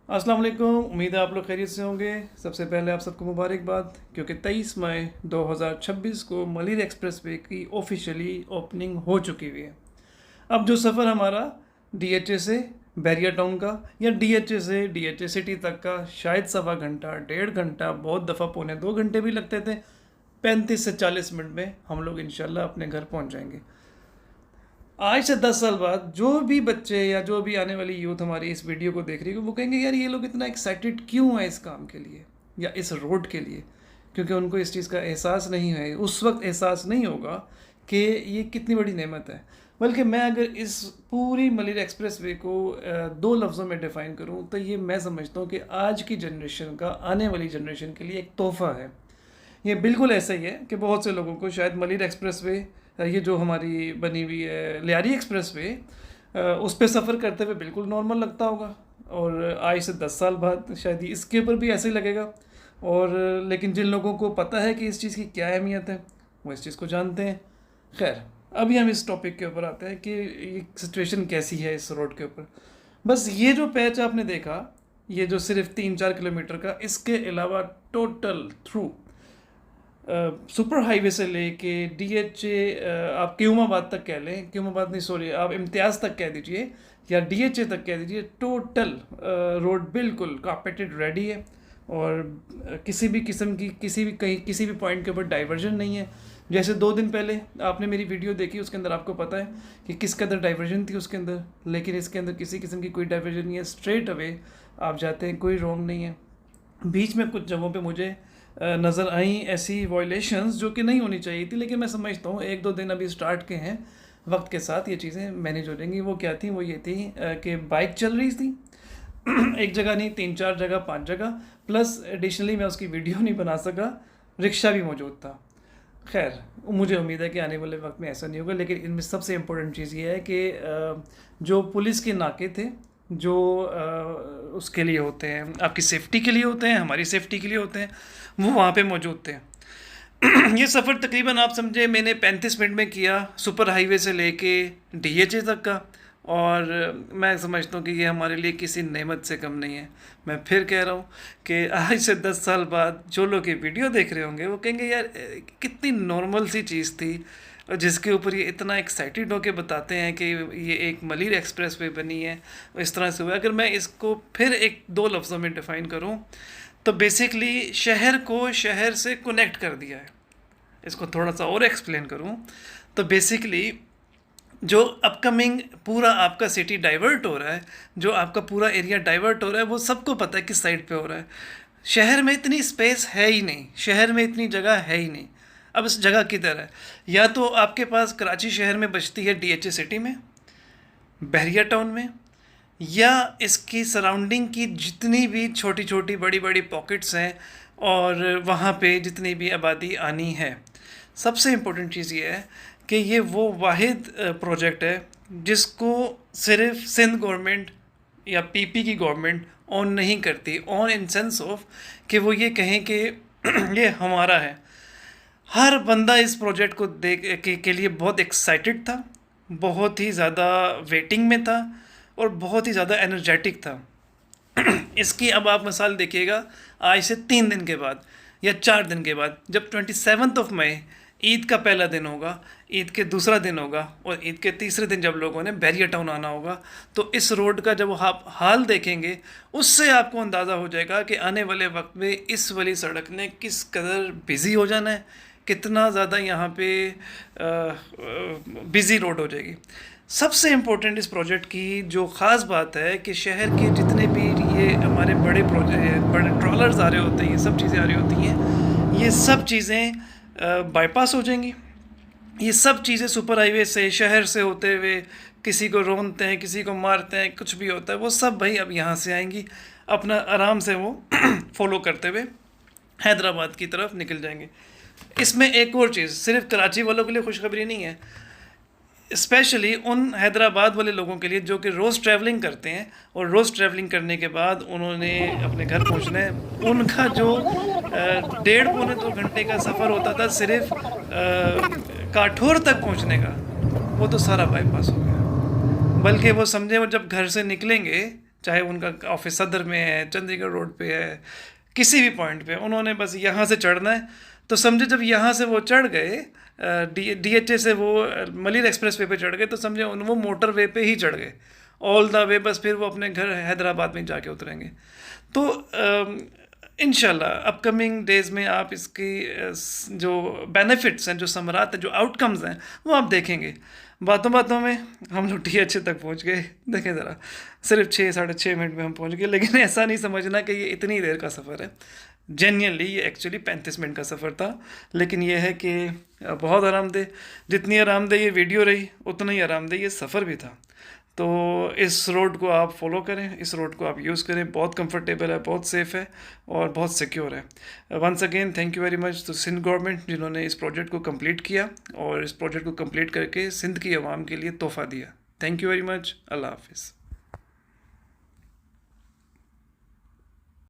अस्सलाम वालेकुम। उम्मीद है आप लोग खैरियत से होंगे। सबसे पहले आप सबको मुबारकबाद, क्योंकि 23 मई 2026 को मलिर एक्सप्रेसवे की ऑफिशियली ओपनिंग हो चुकी हुई है। अब जो सफ़र हमारा डीएचए से बैरिया टाउन का या डीएचए से डीएचए सिटी तक का शायद सवा घंटा, 1.5 घंटा, बहुत दफ़ा पौने 2 घंटे भी लगते थे, 35 से 40 मिनट में हम लोग इंशाल्लाह अपने घर पहुंच जाएंगे। आज से 10 साल बाद जो भी बच्चे या जो भी आने वाली यूथ हमारी इस वीडियो को देख रही है, वो कहेंगे यार ये लोग इतना एक्साइटेड क्यों है इस काम के लिए या इस रोड के लिए, क्योंकि उनको इस चीज़ का एहसास नहीं है, उस वक्त एहसास नहीं होगा कि ये कितनी बड़ी नेमत है। बल्कि मैं अगर इस पूरी मलिर एक्सप्रेस वे को दो लफ्ज़ों में डिफ़ाइन करूँ तो ये मैं समझता हूँ कि आज की जनरेशन का, आने वाली जनरेशन के लिए एक तोहफ़ा है। ये बिल्कुल ऐसा ही है कि बहुत से लोगों को शायद मलिर एक्सप्रेसवे, ये जो हमारी बनी हुई है लियारी एक्सप्रेसवे, उस पर सफ़र करते हुए बिल्कुल नॉर्मल लगता होगा, और आज से 10 साल बाद शायद इसके ऊपर भी ऐसे ही लगेगा। और लेकिन जिन लोगों को पता है कि इस चीज़ की क्या अहमियत है, वो इस चीज़ को जानते हैं। खैर, अभी हम इस टॉपिक के ऊपर आते हैं कि ये सिचुएशन कैसी है इस रोड के ऊपर। बस ये जो पैच आपने देखा, ये जो सिर्फ 3-4 किलोमीटर का, इसके अलावा टोटल थ्रू सुपर हाईवे से लेके डीएचए, आप क्यूमाबाद तक कह लें, क्यूमाबाद नहीं सॉरी, आप इम्तियाज़ तक कह दीजिए या डीएचए तक कह दीजिए, टोटल रोड बिल्कुल कारपेटेड रेडी है। और किसी भी किस्म की, किसी भी कहीं किसी भी पॉइंट के ऊपर डाइवर्जन नहीं है। जैसे 2 दिन पहले आपने मेरी वीडियो देखी, उसके अंदर आपको पता है कि किस कदर डाइवर्जन थी उसके अंदर, लेकिन इसके अंदर किसी किस्म की कोई डाइवर्जन नहीं है, स्ट्रेट अवे आप जाते हैं, कोई रॉन्ग नहीं है। बीच में कुछ जगहों पे मुझे नज़र आई ऐसी वायलेशंस जो कि नहीं होनी चाहिए थी, लेकिन मैं समझता हूँ 1-2 दिन अभी स्टार्ट के हैं, वक्त के साथ ये चीज़ें मैनेज हो जाएंगी। वो क्या थी, वो ये थी कि बाइक चल रही थी एक जगह नहीं, 3-4 जगह, 5 जगह, प्लस एडिशनली मैं उसकी वीडियो नहीं बना सका, रिक्शा भी मौजूद था। खैर, मुझे उम्मीद है कि आने वाले वक्त में ऐसा नहीं होगा, लेकिन इनमें सबसे इम्पोर्टेंट चीज़ ये है कि जो पुलिस के नाके थे, जो उसके लिए होते हैं, आपकी सेफ़्टी के लिए होते हैं, हमारी सेफ़्टी के लिए होते हैं, वो वहाँ पे मौजूद थे। ये सफ़र तकरीबन आप समझे मैंने 35 मिनट में किया, सुपर हाईवे से लेके डीएचए तक का। और मैं समझता हूँ कि ये हमारे लिए किसी नेमत से कम नहीं है। मैं फिर कह रहा हूँ कि आज से 10 साल बाद जो लोग ये वीडियो देख रहे होंगे, वो कहेंगे यार कितनी नॉर्मल सी चीज़ थी, और जिसके ऊपर ये इतना एक्साइटेड होकर बताते हैं कि ये एक मलिर एक्सप्रेस वे बनी है, इस तरह से हुआ। अगर मैं इसको फिर 1-2 लफ्ज़ों में डिफ़ाइन करूँ तो बेसिकली शहर को शहर से कनेक्ट कर दिया है। इसको थोड़ा सा और एक्सप्लेन करूँ तो बेसिकली जो अपकमिंग पूरा आपका सिटी डाइवर्ट हो रहा है, जो आपका पूरा एरिया डाइवर्ट हो रहा है, वो सबको पता है किस साइड पे हो रहा है। शहर में इतनी स्पेस है ही नहीं, शहर में इतनी जगह है ही नहीं। अब इस जगह किधर है? या तो आपके पास कराची शहर में बचती है डीएचए सिटी में, बहरिया टाउन में, या इसकी सराउंडिंग की जितनी भी छोटी छोटी बड़ी बड़ी पॉकेट्स हैं, और वहाँ पे जितनी भी आबादी आनी है। सबसे इम्पोर्टेंट चीज़ ये है कि ये वो वाहिद प्रोजेक्ट है जिसको सिर्फ सिंध गवर्नमेंट या पीपी की गवर्नमेंट ऑन नहीं करती, ऑन इन सेंस ऑफ कि वो ये कहें कि ये हमारा है। हर बंदा इस प्रोजेक्ट को के लिए बहुत एक्साइटेड था, बहुत ही ज़्यादा वेटिंग में था, और बहुत ही ज़्यादा एनर्जेटिक था। इसकी अब आप मिसाल देखिएगा, आज से 3 दिन के बाद या 4 दिन के बाद, जब 27 मई ईद का पहला दिन होगा, ईद के दूसरा दिन होगा, और ईद के तीसरे दिन जब लोगों ने बैरिया टाउन आना होगा, तो इस रोड का जब आप हाल देखेंगे, उससे आपको अंदाज़ा हो जाएगा कि आने वाले वक्त में इस वाली सड़क ने किस कदर बिज़ी हो जाना है, कितना ज़्यादा यहाँ पे बिज़ी रोड हो जाएगी। सबसे इम्पोर्टेंट इस प्रोजेक्ट की जो ख़ास बात है कि शहर के जितने भी ये हमारे बड़े ट्रॉलर्स आ रहे होते हैं, ये सब चीज़ें आ रही होती हैं, ये सब चीज़ें बाईपास हो जाएंगी। ये सब चीज़ें सुपर हाईवे से, शहर से होते हुए, किसी को रोनते हैं, किसी को मारते हैं, कुछ भी होता है, वो सब भाई अब यहाँ से आएंगी, अपना आराम से वो फॉलो करते हुए हैदराबाद की तरफ निकल जाएंगे। इसमें एक और चीज़ सिर्फ कराची वालों के लिए खुशखबरी नहीं है, स्पेशली उन हैदराबाद वाले लोगों के लिए जो कि रोज़ ट्रैवलिंग करते हैं, और रोज़ ट्रैवलिंग करने के बाद उन्होंने अपने घर पहुंचना है। उनका जो 1.5-पौने 2 घंटे का सफ़र होता था सिर्फ काठोर तक पहुंचने का, वो तो सारा बाईपास हो गया। बल्कि वो समझे, वो जब घर से निकलेंगे चाहे उनका ऑफिस सदर में है, चंडीगढ़ रोड पे है, किसी भी पॉइंट पे, उन्होंने बस यहाँ से चढ़ना है। तो समझे जब यहाँ से वो चढ़ गए, DHA से वो मलिर एक्सप्रेस वे पे चढ़ गए, तो समझे वो मोटर वे पे ही चढ़ गए ऑल द वे। बस फिर वो अपने घर हैदराबाद में जाके उतरेंगे। तो इंशाल्लाह अपकमिंग डेज में आप इसकी जो बेनिफिट्स हैं, जो समरात हैं, जो आउटकम्स हैं, वो आप देखेंगे। बातों बातों में हम लोग DHA तक पहुंच गए। देखें ज़रा, सिर्फ 6-6.5 मिनट में हम पहुंच गए। लेकिन ऐसा नहीं समझना कि ये इतनी देर का सफ़र है। जेन्युइनली ये एक्चुअली 35 मिनट का सफ़र था। लेकिन ये है कि बहुत आरामदेह, जितनी आरामदेह ये वीडियो रही उतना ही आरामदेह ये सफ़र भी था। तो इस रोड को आप फॉलो करें, इस रोड को आप यूज़ करें। बहुत कंफर्टेबल है, बहुत सेफ़ है और बहुत सिक्योर है। Once again thank you very much to Sindh government, जिन्होंने इस प्रोजेक्ट को कंप्लीट किया और इस प्रोजेक्ट को कंप्लीट करके सिंध की आवाम के लिए तोहफ़ा दिया। Thank you very much. अल्लाह हाफिज़।